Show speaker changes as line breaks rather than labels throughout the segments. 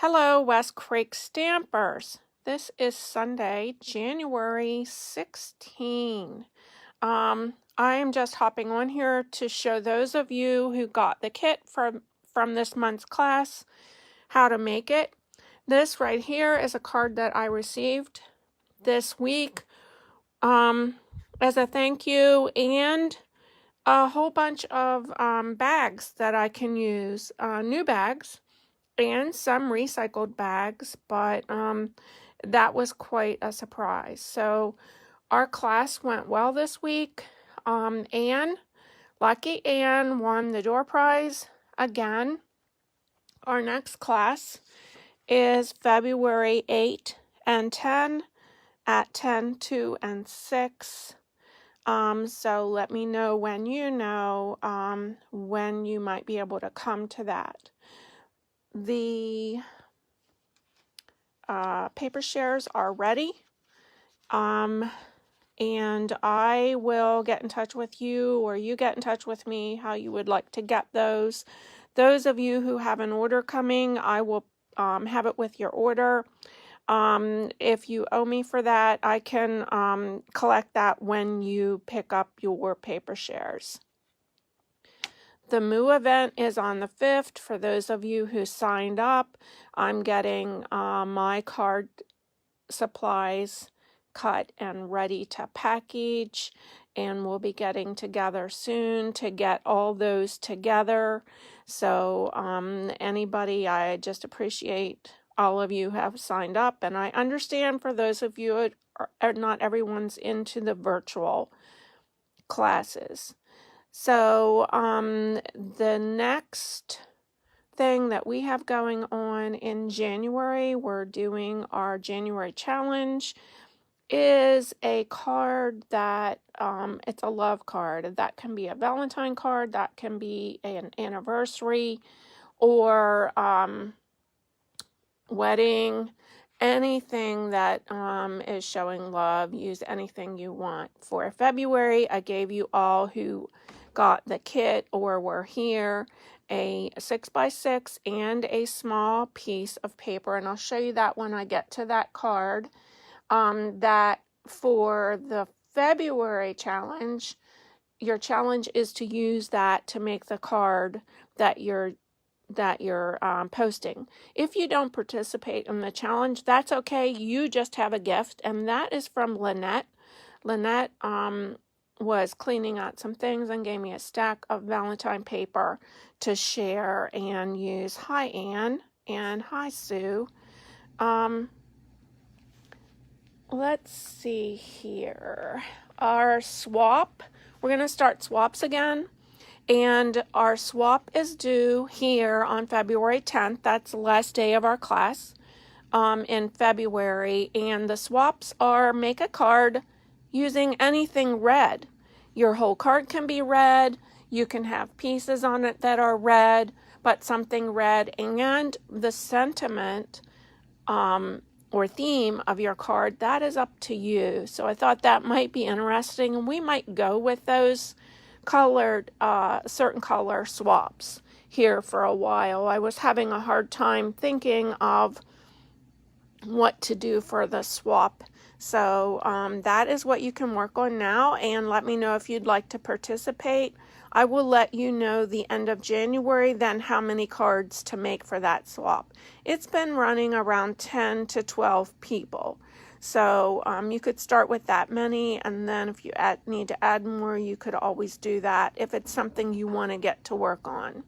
Hello, West Creek Stampers. This is Sunday, January 16. I am just hopping on here to show those of you who got the kit from this month's class how to make it. This right here is a card that I received this week as a thank you, and a whole bunch of bags that I can use, new bags. And some recycled bags, but that was quite a surprise. So our class went well this week. Lucky Ann won the door prize again. Our next class is February 8 and 10 at 10, 2, and 6. So let me know when you might be able to come to that. The paper shares are ready, and I will get in touch with you, or you get in touch with me how you would like to get those. Those of you who have an order coming, I will have it with your order. If you owe me for that, I can collect that when you pick up your paper shares. The Moo event is on the 5th. For those of you who signed up, I'm getting my card supplies cut and ready to package, and we'll be getting together soon to get all those together. So anybody, I just appreciate all of you have signed up, and I understand for those of you not everyone's into the virtual classes. So the next thing that we have going on in January, we're doing our January challenge, is a card that it's a love card. That can be a Valentine card, that can be an anniversary, or wedding, anything that is showing love. Use anything you want. For February, I gave you all who got the kit or were here a 6x6 and a small piece of paper, and I'll show you that when I get to that card. That for the February challenge, your challenge is to use that to make the card that you're posting. If you don't participate in the challenge, that's okay. You just have a gift, and that is from Lynette. Lynette was cleaning out some things and gave me a stack of Valentine paper to share and use. Hi, Anne, and hi, Sue. Let's see here. Our swap, we're going to start swaps again. And our swap is due here on February 10th. That's the last day of our class in February. And the swaps are make a card using anything red. Your whole card can be red. You can have pieces on it that are red, but something red. And the sentiment or theme of your card, that is up to you. So I thought that might be interesting, and we might go with those colored, certain color swaps here for a while. I was having a hard time thinking of what to do for the swap. So that is what you can work on now, and let me know if you'd like to participate. I will let you know the end of January then how many cards to make for that swap. It's been running around 10 to 12 people. So you could start with that many, and then if you need to add more, you could always do that if it's something you want to get to work on.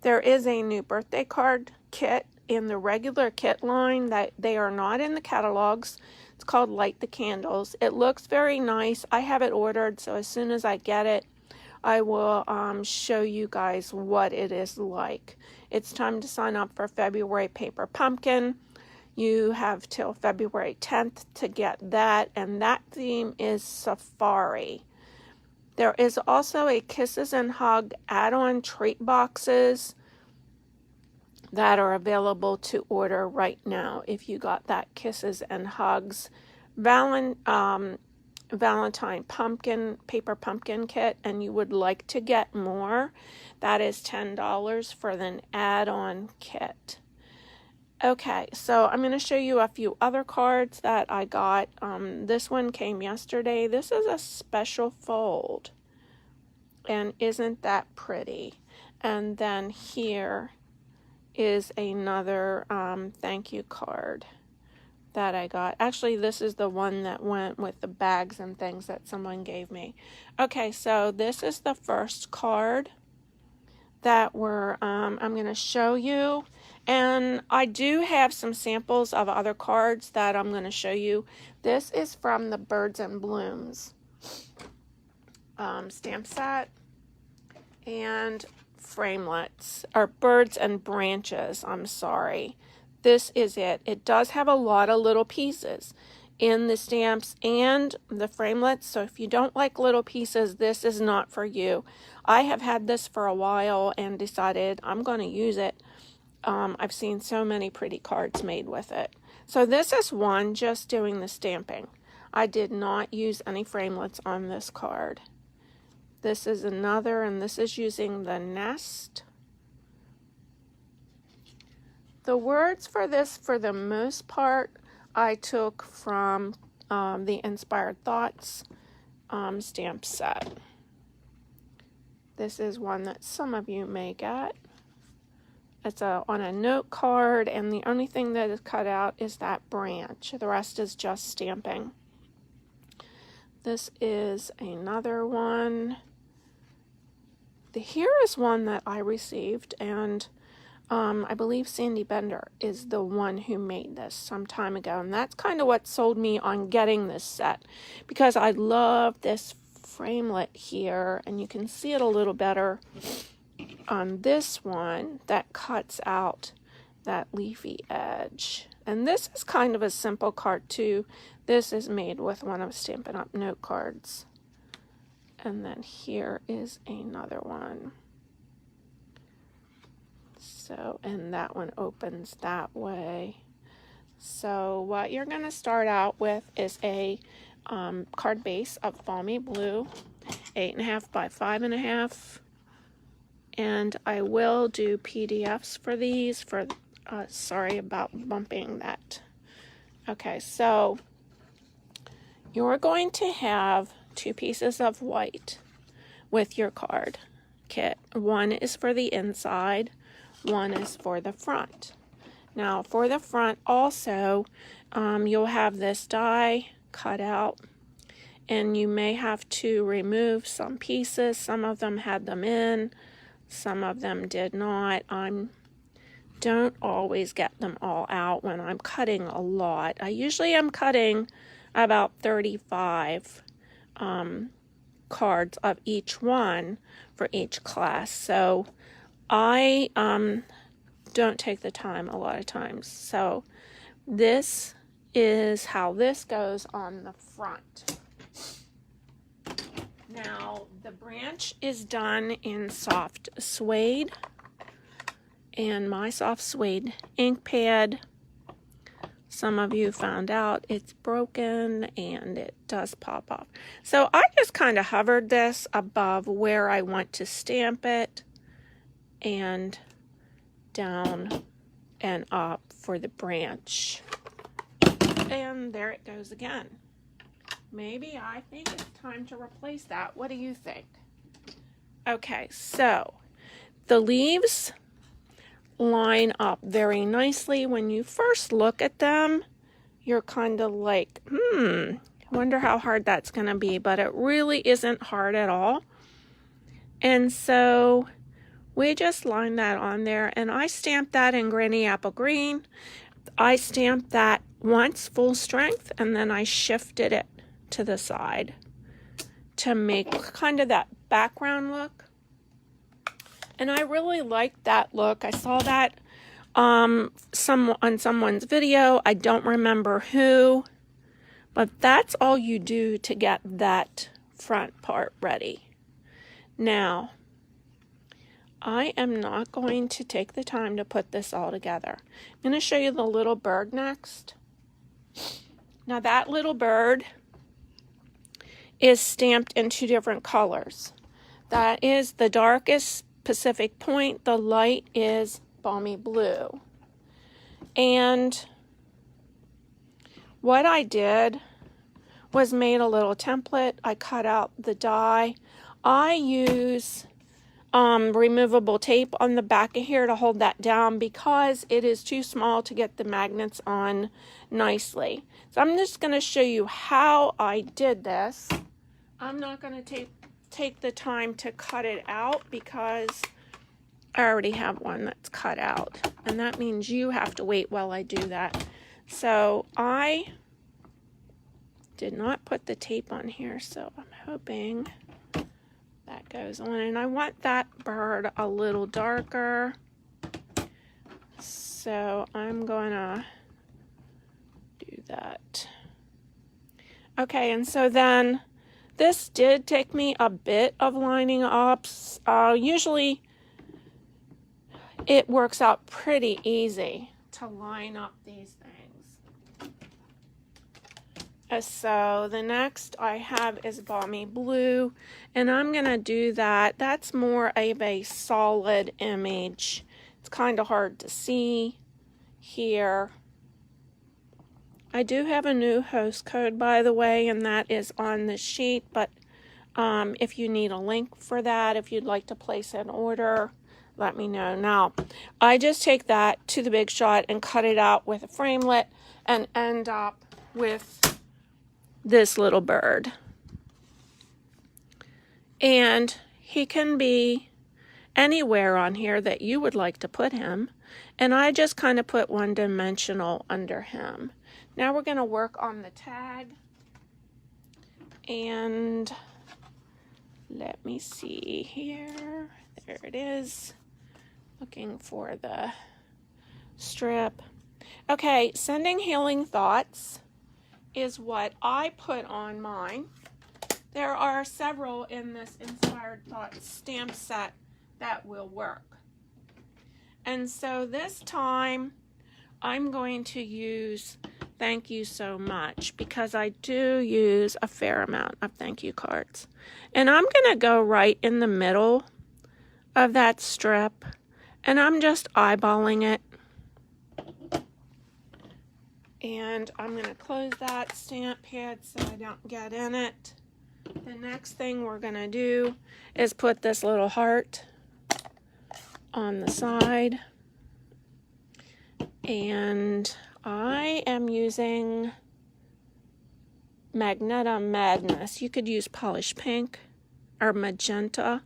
There is a new birthday card kit in the regular kit line that they are not in the catalogs. It's called Light the Candles. It looks very nice. I have it ordered, so as soon as I get it, I will show you guys what it is like. It's time to sign up for February Paper Pumpkin. You have till February 10th to get that, and that theme is Safari. There is also a Kisses and Hug add-on treat boxes that are available to order right now if you got that Kisses and Hugs Valentine pumpkin paper pumpkin kit and you would like to get more. That is $10 for an add-on kit. Okay, so I'm going to show you a few other cards that I got. This one came yesterday. This is a special fold. And isn't that pretty? And then here is another thank you card that I got. Actually, this is the one that went with the bags and things that someone gave me. Okay, so this is the first card that I'm going to show you. And I do have some samples of other cards that I'm going to show you. This is from the Birds and Blooms stamp set. And framelets, or birds and branches, I'm sorry. This is it. It does have a lot of little pieces in the stamps and the framelets, so if you don't like little pieces, this is not for you. I have had this for a while and decided I'm going to use it. I've seen so many pretty cards made with it. So this is one just doing the stamping. I did not use any framelets on this card. This is another, and this is using the nest. The words for this, for the most part, I took from the Inspired Thoughts stamp set. This is one that some of you may get. It's on a note card, and the only thing that is cut out is that branch. The rest is just stamping. This is another one. Here is one that I received, and I believe Sandy Bender is the one who made this some time ago, and that's kind of what sold me on getting this set, because I love this framelit here, and you can see it a little better on this one that cuts out that leafy edge. And this is kind of a simple card too. This is made with one of Stampin' Up! Note cards. And then here is another one. So, and that one opens that way. So what you're going to start out with is a card base of Balmy Blue, 8.5 by 5.5. And I will do PDFs for these. Sorry about bumping that. Okay, so you're going to have 2 pieces of white with your card kit. One is for the inside, one is for the front. Now for the front also, you'll have this die cut out, and you may have to remove some pieces. Some of them had them in, some of them did not. I don't always get them all out when I'm cutting a lot. I usually am cutting about 35 cards of each one for each class. So I don't take the time a lot of times. So this is how this goes on the front. Now the branch is done in soft suede, and my soft suede ink pad, some of you found out it's broken and it does pop off. So I just kind of hovered this above where I want to stamp it, and down and up for the branch. And there it goes again. Maybe I think it's time to replace that. What do you think? Okay, so the leaves line up very nicely. When you first look at them, you're kind of like, I wonder how hard that's going to be, but it really isn't hard at all. And so we just line that on there, and I stamped that in Granny Apple Green. I stamped that once full strength, and then I shifted it to the side to make kind of that background look. And I really liked that look. I saw that on someone's video. I don't remember who, but that's all you do to get that front part ready. Now, I am not going to take the time to put this all together. I'm going to show you the little bird next. Now that little bird is stamped in 2 different colors. That is the darkest Pacific Point, the light is Balmy Blue. And what I did was made a little template. I cut out the die. I use removable tape on the back of here to hold that down because it is too small to get the magnets on nicely. So I'm just going to show you how I did this. I'm not going to take the time to cut it out because I already have one that's cut out, and that means you have to wait while I do that. So I did not put the tape on here, so I'm hoping that goes on. And I want that bird a little darker, so I'm gonna do that. Okay, and so then this did take me a bit of lining up. Usually it works out pretty easy to line up these things. So the next I have is Balmy Blue, and I'm going to do that. That's more of a solid image. It's kind of hard to see here. I do have a new host code, by the way, and that is on the sheet, but if you need a link for that, if you'd like to place an order, let me know. Now, I just take that to the Big Shot and cut it out with a framelit and end up with this little bird. And he can be anywhere on here that you would like to put him. And I just kind of put one dimensional under him. Now we're going to work on the tag. And let me see here. There it is. Looking for the strip. Okay, Sending Healing Thoughts is what I put on mine. There are several in this Inspired Thoughts stamp set that will work. And so this time I'm going to use Thank You So Much because I do use a fair amount of thank you cards. And I'm going to go right in the middle of that strip, and I'm just eyeballing it. And I'm going to close that stamp pad so I don't get in it. The next thing we're going to do is put this little heart on the side. And I am using Magenta Madness. You could use Polished Pink or Magenta,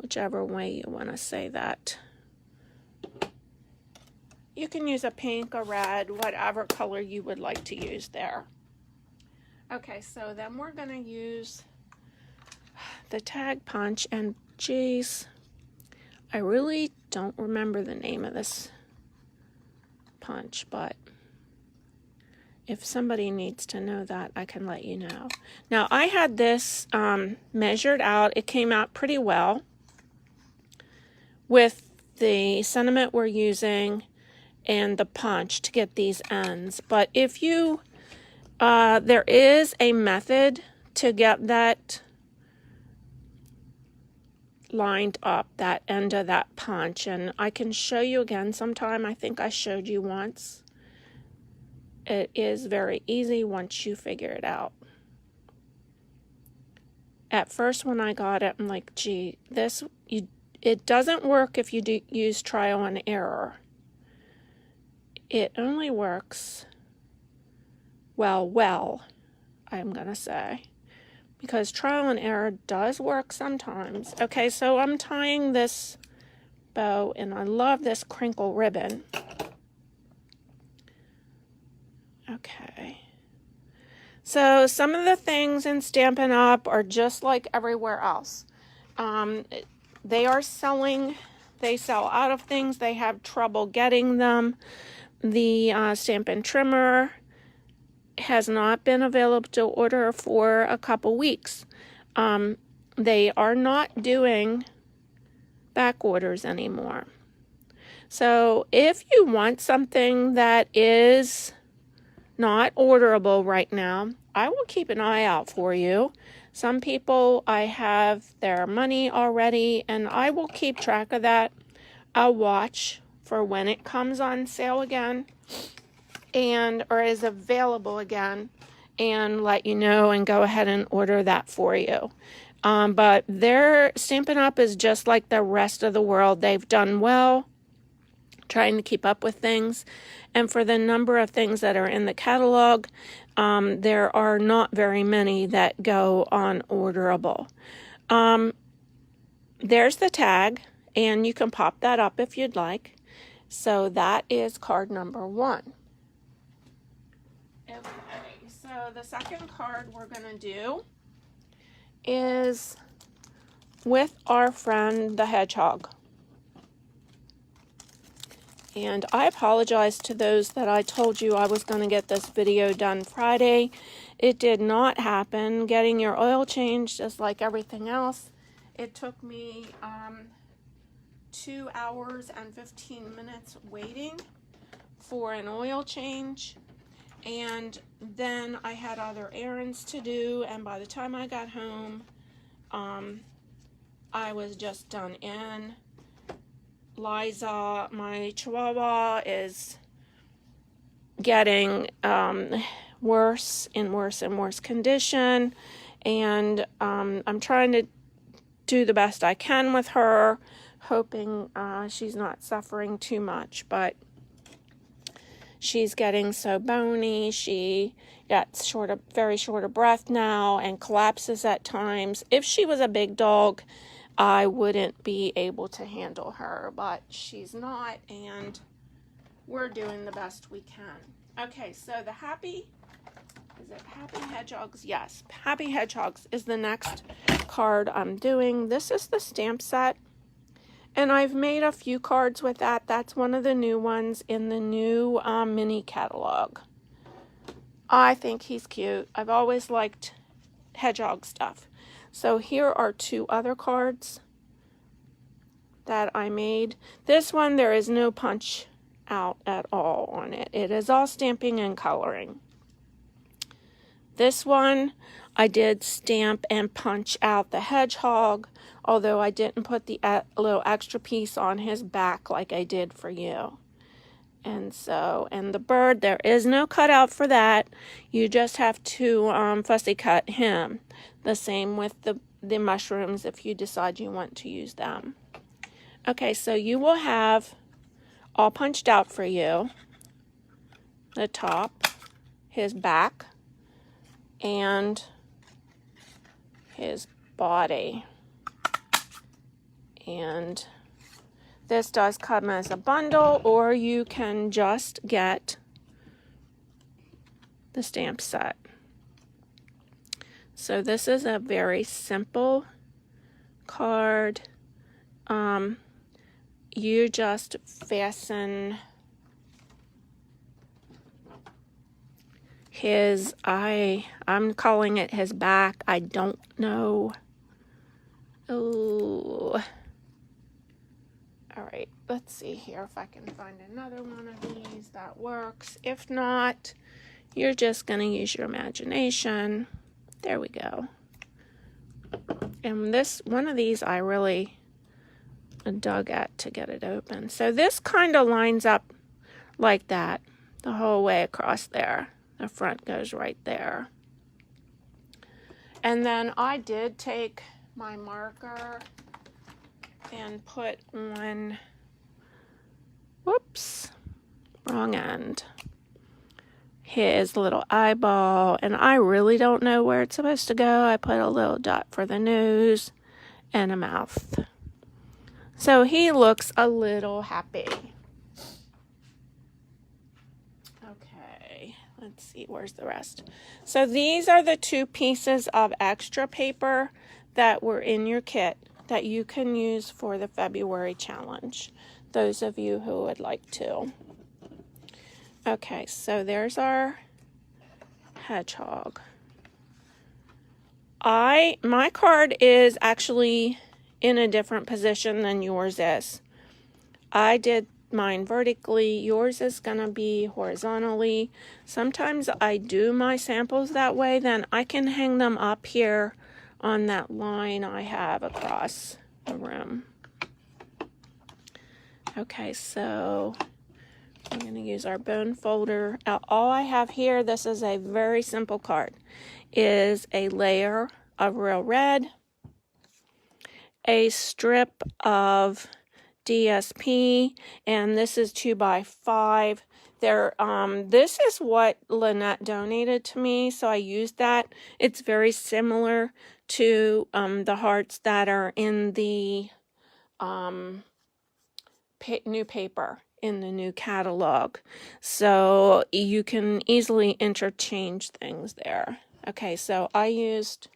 whichever way you want to say that. You can use a pink, a red, whatever color you would like to use there. Okay, so then we're going to use the tag punch, and geez, I really don't remember the name of this punch, but if somebody needs to know that, I can let you know. Now, I had this measured out. It came out pretty well with the sentiment we're using and the punch to get these ends. But if you, there is a method to get that lined up, that end of that punch, and I can show you again sometime. I think I showed you once. It is very easy once you figure it out. At first when I got it, I'm like, gee, it doesn't work if you do use trial and error. It only works well, I'm going to say, because trial and error does work sometimes. Okay, so I'm tying this bow, and I love this crinkle ribbon. Okay. So some of the things in Stampin' Up! Are just like everywhere else. They sell out of things. They have trouble getting them. The Stampin' Trimmer has not been available to order for a couple weeks. They are not doing back orders anymore. So if you want something that is not orderable right now, I will keep an eye out for you. Some people, I have their money already, and I will keep track of that. I'll watch for when it comes on sale again or is available again, and let you know and go ahead and order that for you. But their Stampin' Up! Is just like the rest of the world. They've done well trying to keep up with things. And for the number of things that are in the catalog, there are not very many that go unorderable. There's the tag, and you can pop that up if you'd like. So that is card number 1. Okay, so the second card we're going to do is with our friend the hedgehog. And I apologize to those that I told you I was going to get this video done Friday. It did not happen. Getting your oil changed, just like everything else, it took me 2 hours and 15 minutes waiting for an oil change. And then I had other errands to do, and by the time I got home, I was just done in. Liza, my Chihuahua, is getting worse and worse condition, and I'm trying to do the best I can with her, hoping she's not suffering too much, but she's getting so bony. She gets very short of breath now and collapses at times. If she was a big dog, I wouldn't be able to handle her, but she's not, and we're doing the best we can. Okay, so the Happy Hedgehogs? Yes, Happy Hedgehogs is the next card I'm doing. This is the stamp set, and I've made a few cards with that. That's one of the new ones in the new mini catalog. I think he's cute. I've always liked hedgehog stuff. So here are 2 other cards that I made. This one, there is no punch out at all on it. It is all stamping and coloring. This one, I did stamp and punch out the hedgehog, although I didn't put the little extra piece on his back like I did for you. And the bird, there is no cutout for that. You just have to fussy cut him. The same with the mushrooms if you decide you want to use them. Okay, so you will have all punched out for you. The top, his back, and his body. And this does come as a bundle, or you can just get the stamp set. So this is a very simple card. You just fasten his, I'm calling it his back. I don't know. Oh. All right, let's see here if I can find another one of these that works. If not, you're just going to use your imagination. There we go. And this one of these I really dug at to get it open. So this kind of lines up like that the whole way across there. The front goes right there. And then I did take my marker and put on, whoops, wrong end, his little eyeball, and I really don't know where it's supposed to go. I put a little dot for the nose and a mouth. So he looks a little happy. Okay, let's see, where's the rest? So these are the 2 pieces of extra paper that were in your kit that you can use for the February challenge, those of you who would like to. Okay, so there's our hedgehog. My card is actually in a different position than yours is. I did mine vertically. Yours is going to be horizontally. Sometimes I do my samples that way, then I can hang them up here on that line I have across the room. Okay, so I'm going to use our bone folder. All I have here, this is a very simple card, is a layer of real red, a strip of DSP, and this is 2x5. This is what Lynette donated to me, so I used that. It's very similar to the hearts that are in the new paper, in the new catalog. So you can easily interchange things there. Okay, so I used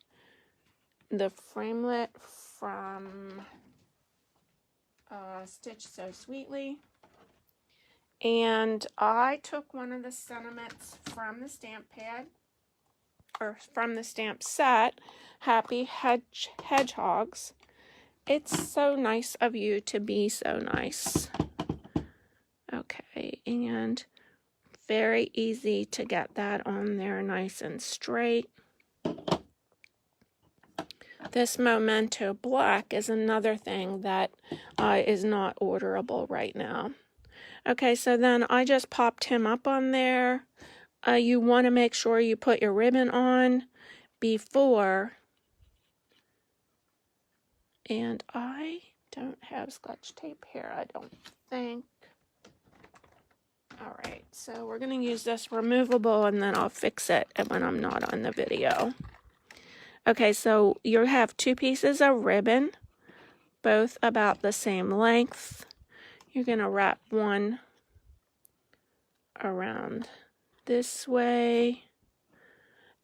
the framelit from Stitch So Sweetly. And I took one of the sentiments from the stamp pad, or from the stamp set, Happy Hedgehogs. It's so nice of you to be so nice. Okay, and very easy to get that on there nice and straight. This Memento Black is another thing that is not orderable right now. Okay, so then I just popped him up on there. You want to make sure you put your ribbon on before. And I don't have Scotch tape here, I don't think. Alright, so we're going to use this removable and then I'll fix it when I'm not on the video. Okay, so you have 2 pieces of ribbon, both about the same length. You're going to wrap one around this way,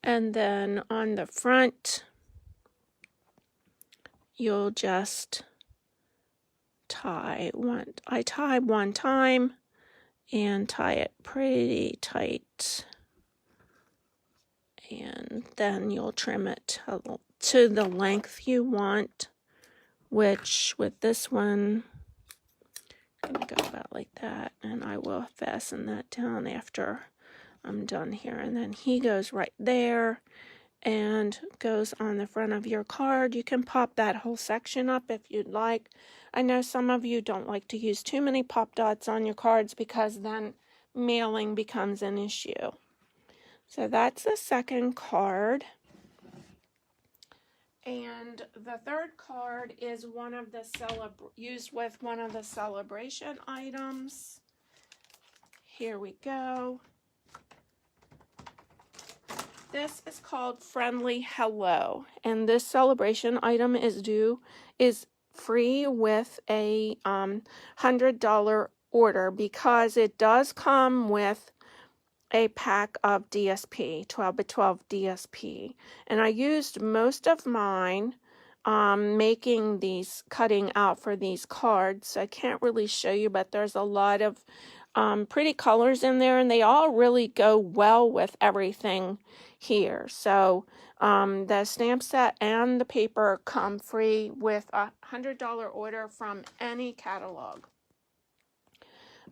and then on the front you'll just tie one. I tie one time and tie it pretty tight, and then you'll trim it to the length you want, which with this one I'm going to go about like that, and I will fasten that down after I'm done here. And then he goes right there and goes on the front of your card. You can pop that whole section up if you'd like. I know some of you don't like to use too many pop dots on your cards because then mailing becomes an issue. So that's the second card. And the third card is one of the used with one of the celebration items. Here we go. This is called Friendly Hello, and this celebration item is free with a $100 order because it does come with a pack of DSP, 12x12 DSP, and I used most of mine making these, cutting out for these cards. I can't really show you, but there's a lot of pretty colors in there, and they all really go well with everything here. So the stamp set and the paper come free with a $100 order from any catalog.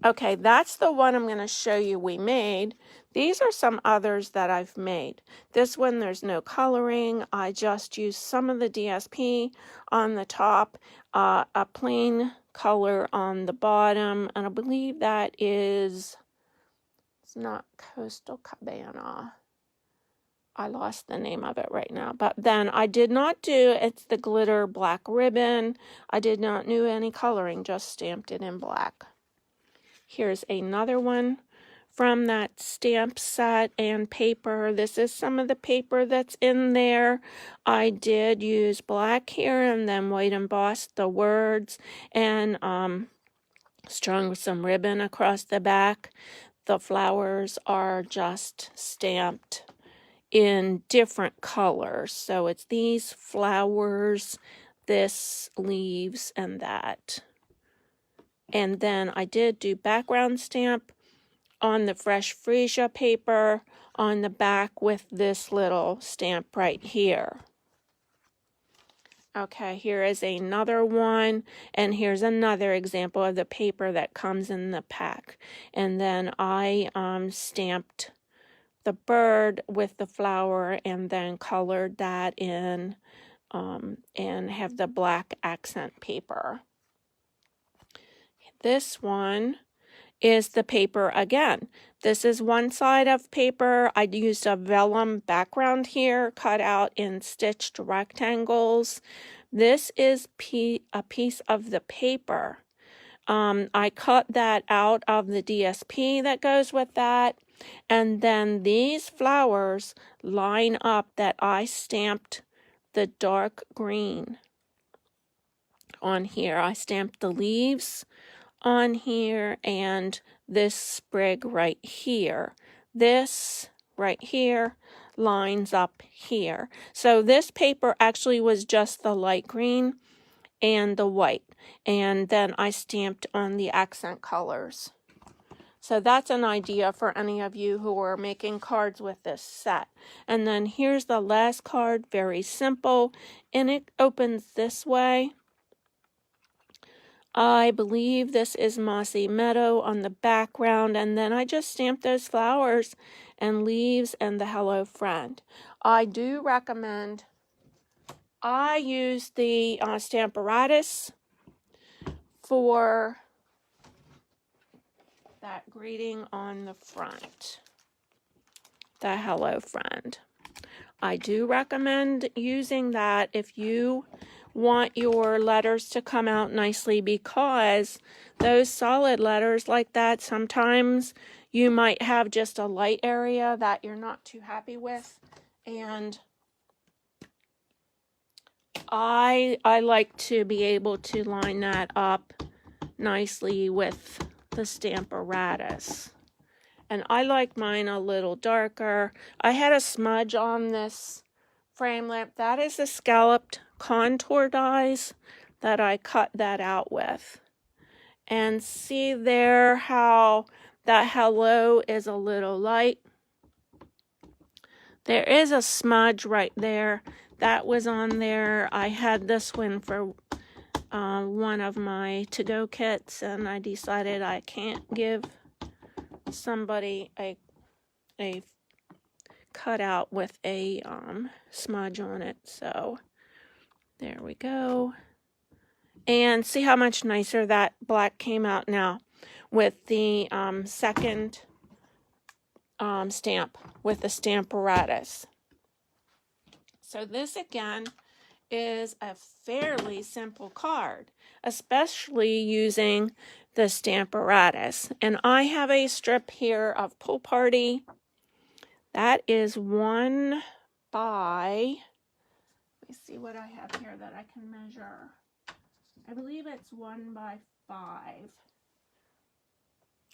Okay, that's the one I'm going to show you we made. These are some others that I've made. This one, there's no coloring. I just used some of the DSP on the top, a plain color on the bottom, and I believe that is, it's not Coastal Cabana. I lost the name of it right now. But then I did not do, it's the glitter black ribbon. I did not do any coloring, just stamped it in black. Here's another one from that stamp set and paper. This is some of the paper that's in there. I did use black here and then white embossed the words and strung with some ribbon across the back. The flowers are just stamped in different colors. So it's these flowers, this leaves, and that. And then I did do background stamp on the fresh freesia paper on the back with this little stamp right here. Okay, here is another one, and here's another example of the paper that comes in the pack. And then I stamped the bird with the flower and then colored that in and have the black accent paper. this one is the paper again. This is one side of paper. I used a vellum background here, cut out in stitched rectangles. This is a piece of the paper. I cut that out of the DSP that goes with that. And then these flowers line up that I stamped the dark green on here. I stamped the leaves on here and this sprig right here. This right here lines up here. So this paper actually was just the light green and the white, and then I stamped on the accent colors. So that's an idea for any of you who are making cards with this set. And then here's the last card, very simple, and it opens this way. I believe this is Mossy Meadow on the background, and then I just stamped those flowers and leaves and the Hello Friend. I do recommend, I use the Stamparatus for that greeting on the front, the Hello Friend. I do recommend using that if you want your letters to come out nicely, because those solid letters like that, sometimes you might have just a light area that you're not too happy with, and I like to be able to line that up nicely with the Stamparatus. And I like mine a little darker. I had a smudge on this framelit. That is the scalloped contour dies that I cut that out with. And see there how that hello is a little light. There is a smudge right there. That was on there. I had this one for one of my to-go kits, and I decided I can't give somebody a cutout with a smudge on it. So there we go. And see how much nicer that black came out now with the second stamp with the Stamparatus. So this again is a fairly simple card, especially using the Stamparatus. And I have a strip here of Pool Party. That is 1 by, let me see what I have here that I can measure. I believe it's 1 by 5.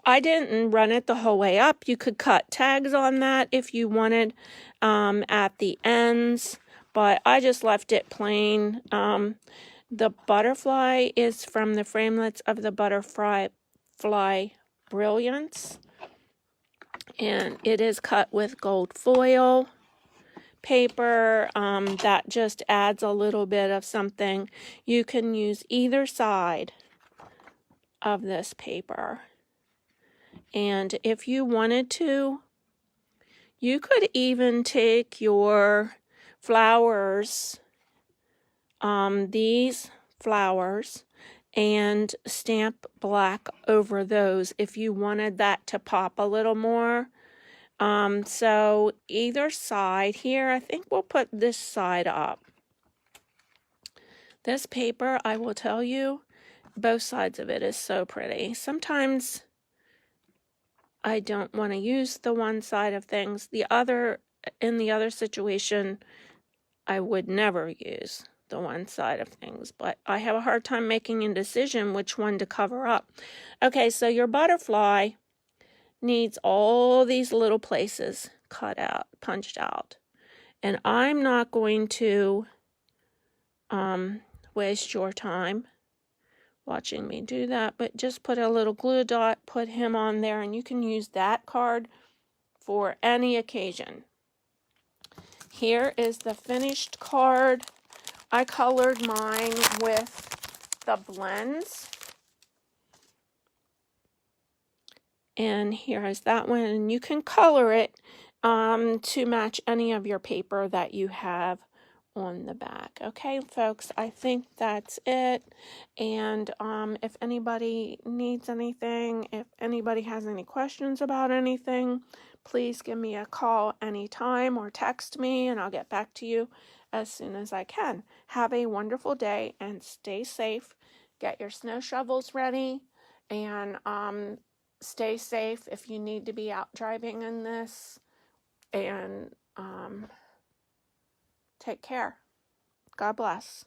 I didn't run it the whole way up. You could cut tags on that if you wanted at the ends, but I just left it plain. The butterfly is from the framelits of the Butterfly Brilliance, and it is cut with gold foil paper. That just adds a little bit of something. You can use either side of this paper. And if you wanted to, you could even take your flowers, these flowers, and stamp black over those if you wanted that to pop a little more. So either side here, I think we'll put this side up. This paper, I will tell you, both sides of it is so pretty. Sometimes I don't want to use the one side of things. In the other situation, I would never use the one side of things, but I have a hard time making a decision which one to cover up. Okay, so your butterfly needs all these little places cut out, punched out. And I'm not going to waste your time watching me do that, but just put a little glue dot, put him on there, and you can use that card for any occasion. Here is the finished card. I colored mine with the blends. And here is that one, and you can color it to match any of your paper that you have on the back. Okay, folks, I think that's it. And if anybody needs anything, if anybody has any questions about anything, please give me a call anytime or text me, and I'll get back to you as soon as I can. Have a wonderful day and stay safe. Get your snow shovels ready, and stay safe if you need to be out driving in this. And take care. God bless.